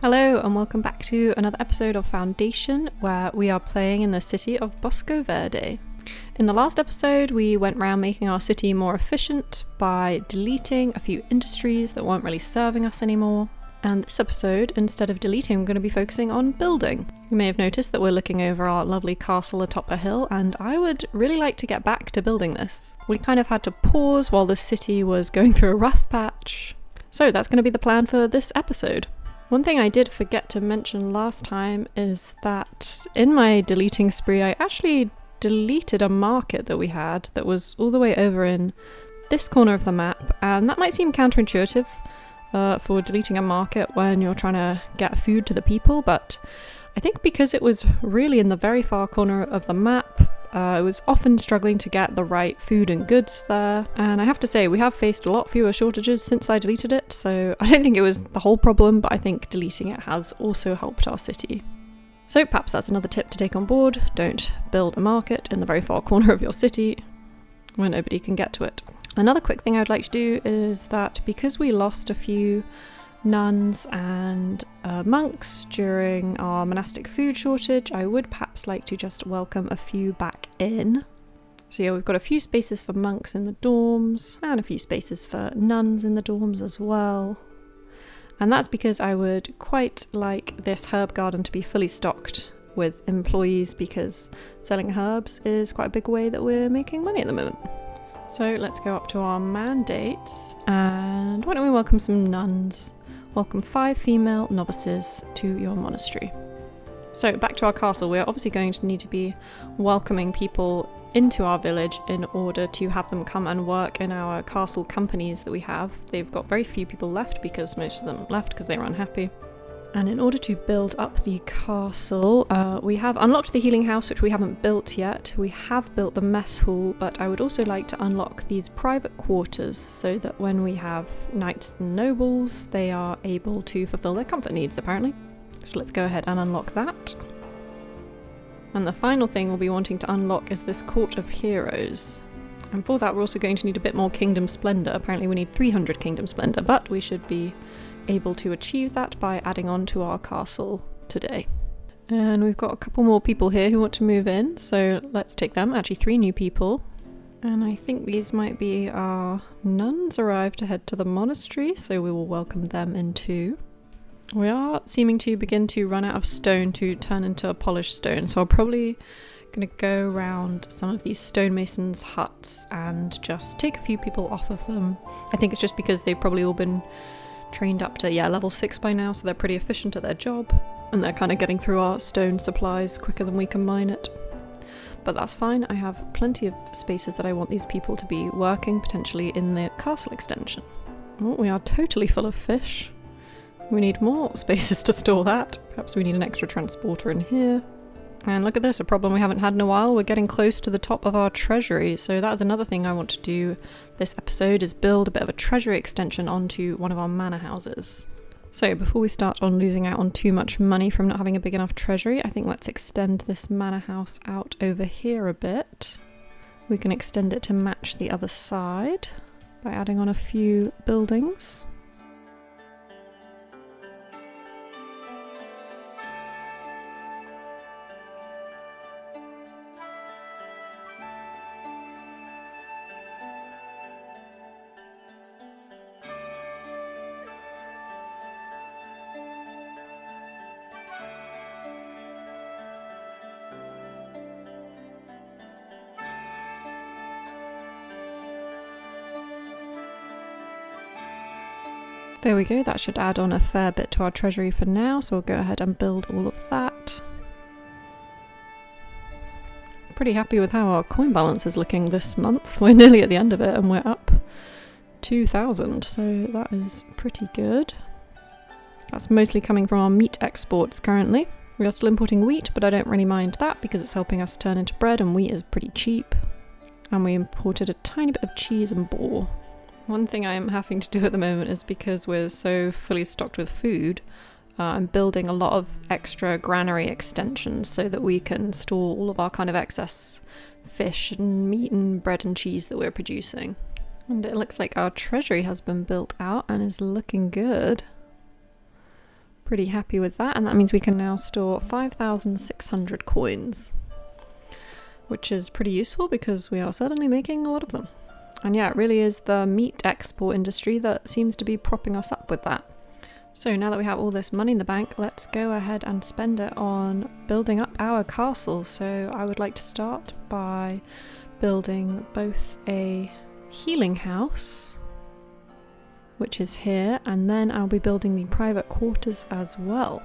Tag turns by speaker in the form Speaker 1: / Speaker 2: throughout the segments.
Speaker 1: Hello and welcome back to another episode of Foundation, where we are playing in the city of Bosco Verde. In the last episode, we went around making our city more efficient by deleting a few industries that weren't really serving us anymore. And this episode, instead of deleting, we're going to be focusing on building. You may have noticed that we're looking over our lovely castle atop a hill, and I would really like to get back to building this. We kind of had to pause while the city was going through a rough patch. So that's going to be the plan for this episode. One thing I did forget to mention last time is that in my deleting spree, I actually deleted a market that we had that was all the way over in this corner of the map, and that might seem counterintuitive for deleting a market when you're trying to get food to the people, but I think because it was really in the very far corner of the map, I was often struggling to get the right food and goods there, and I have to say we have faced a lot fewer shortages since I deleted it, so I don't think it was the whole problem, but I think deleting it has also helped our city. So perhaps that's another tip to take on board: don't build a market in the very far corner of your city where nobody can get to it. Another quick thing I'd like to do is that because we lost a few nuns and monks during our monastic food shortage, I would perhaps like to just welcome a few back in. So yeah, we've got a few spaces for monks in the dorms and a few spaces for nuns in the dorms as well. And that's because I would quite like this herb garden to be fully stocked with employees, because selling herbs is quite a big way that we're making money at the moment. So let's go up to our mandates, and why don't we welcome some nuns? Welcome 5 female novices to your monastery. So back to our castle, we're obviously going to need to be welcoming people into our village in order to have them come and work in our castle companies that we have. They've got very few people left because most of them left because they were unhappy. And in order to build up the castle, we have unlocked the healing house, which we haven't built yet. We have built the mess hall, but I would also like to unlock these private quarters so that when we have knights and nobles, they are able to fulfill their comfort needs, apparently. So let's go ahead and unlock that. And the final thing we'll be wanting to unlock is this Court of Heroes. And for that, we're also going to need a bit more Kingdom Splendor. Apparently we need 300 Kingdom Splendor, but we should be able to achieve that by adding on to our castle today. And we've got a couple more people here who want to move in, so let's take them. Actually 3 new people. And I think these might be our nuns arrived to head to the monastery, so we will welcome them in too. We are seeming to begin to run out of stone to turn into polished stone, so I'm probably going to go around some of these stonemasons' huts and just take a few people off of them. I think it's just because they've probably all been trained up to level 6 by now, so they're pretty efficient at their job, and they're kind of getting through our stone supplies quicker than we can mine it. But that's fine, I have plenty of spaces that I want these people to be working, potentially in the castle extension. Oh, we are totally full of fish. We need more spaces to store that. Perhaps we need an extra transporter in here. And look at this, a problem we haven't had in a while. We're getting close to the top of our treasury, so that is another thing I want to do this episode, is build a bit of a treasury extension onto one of our manor houses. So before we start on losing out on too much money from not having a big enough treasury, I think let's extend this manor house out over here a bit. We can extend it to match the other side by adding on a few buildings. There we go, that should add on a fair bit to our treasury for now, so we'll go ahead and build all of that. Pretty happy with how our coin balance is looking this month. We're nearly at the end of it and we're up 2,000, so that is pretty good. That's mostly coming from our meat exports currently. We are still importing wheat, but I don't really mind that because it's helping us turn into bread, and wheat is pretty cheap. And we imported a tiny bit of cheese and boar. One thing I am having to do at the moment is, because we're so fully stocked with food, I'm building a lot of extra granary extensions so that we can store all of our kind of excess fish and meat and bread and cheese that we're producing. And it looks like our treasury has been built out and is looking good. Pretty happy with that, and that means we can now store 5,600 coins, which is pretty useful because we are certainly making a lot of them. And yeah, it really is the meat export industry that seems to be propping us up with that. So now that we have all this money in the bank, let's go ahead and spend it on building up our castle. So I would like to start by building both a healing house, which is here, and then I'll be building the private quarters as well.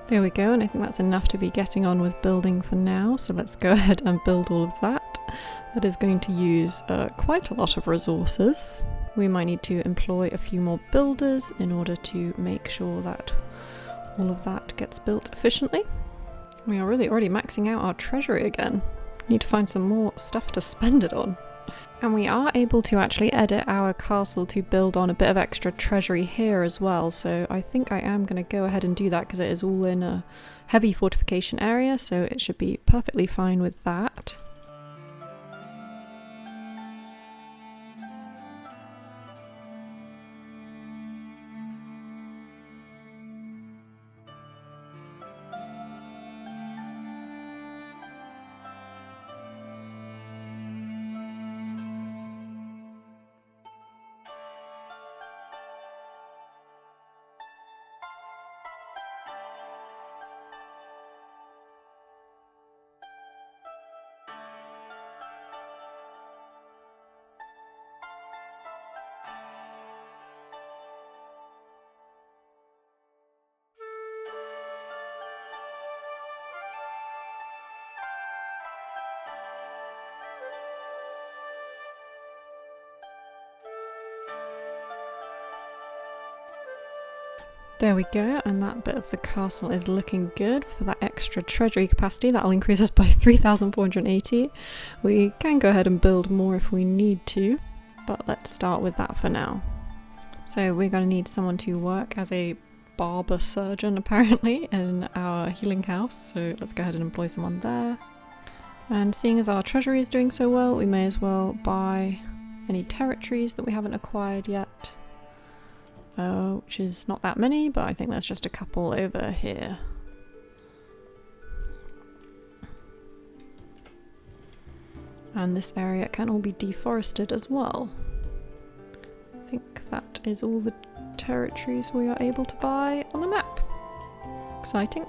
Speaker 1: There we go, and I think that's enough to be getting on with building for now, so let's go ahead and build all of that. That is going to use quite a lot of resources. We might need to employ a few more builders in order to make sure that all of that gets built efficiently. We are really already maxing out our treasury again. Need to find some more stuff to spend it on. And we are able to actually edit our castle to build on a bit of extra treasury here as well, so I think I am going to go ahead and do that because it is all in a heavy fortification area, so it should be perfectly fine with that. There we go, and that bit of the castle is looking good for that extra treasury capacity. That'll increase us by 3,480. We can go ahead and build more if we need to, but let's start with that for now. So we're going to need someone to work as a barber surgeon apparently in our healing house, so let's go ahead and employ someone there. And seeing as our treasury is doing so well, we may as well buy any territories that we haven't acquired yet. Which is not that many, but I think there's just a couple over here. And this area can all be deforested as well. I think that is all the territories we are able to buy on the map. Exciting.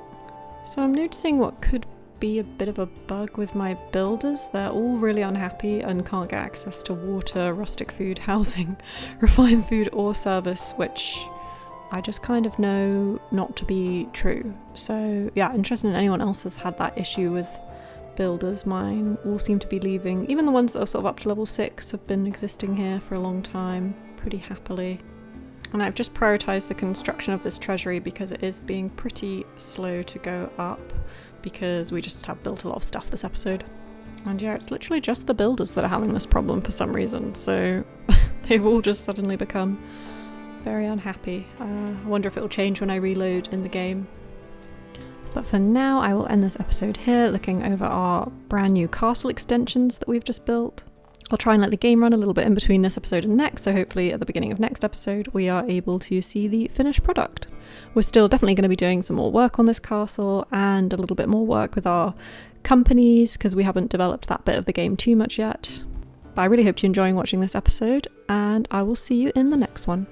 Speaker 1: So I'm noticing what could be a bit of a bug with my builders. They're all really unhappy and can't get access to water, rustic food, housing, refined food or service, which I just kind of know not to be true. So yeah, interested if anyone else has had that issue with builders. Mine all seem to be leaving. Even the ones that are sort of up to level 6 have been existing here for a long time, pretty happily. And I've just prioritised the construction of this treasury because it is being pretty slow to go up, because we just have built a lot of stuff this episode. And yeah, it's literally just the builders that are having this problem for some reason, so they've all just suddenly become very unhappy. I wonder if it'll change when I reload in the game. But for now, I will end this episode here, looking over our brand new castle extensions that we've just built. I'll try and let the game run a little bit in between this episode and next, so hopefully at the beginning of next episode we are able to see the finished product. We're still definitely going to be doing some more work on this castle and a little bit more work with our companies, because we haven't developed that bit of the game too much yet. But I really hope you're enjoying watching this episode, and I will see you in the next one.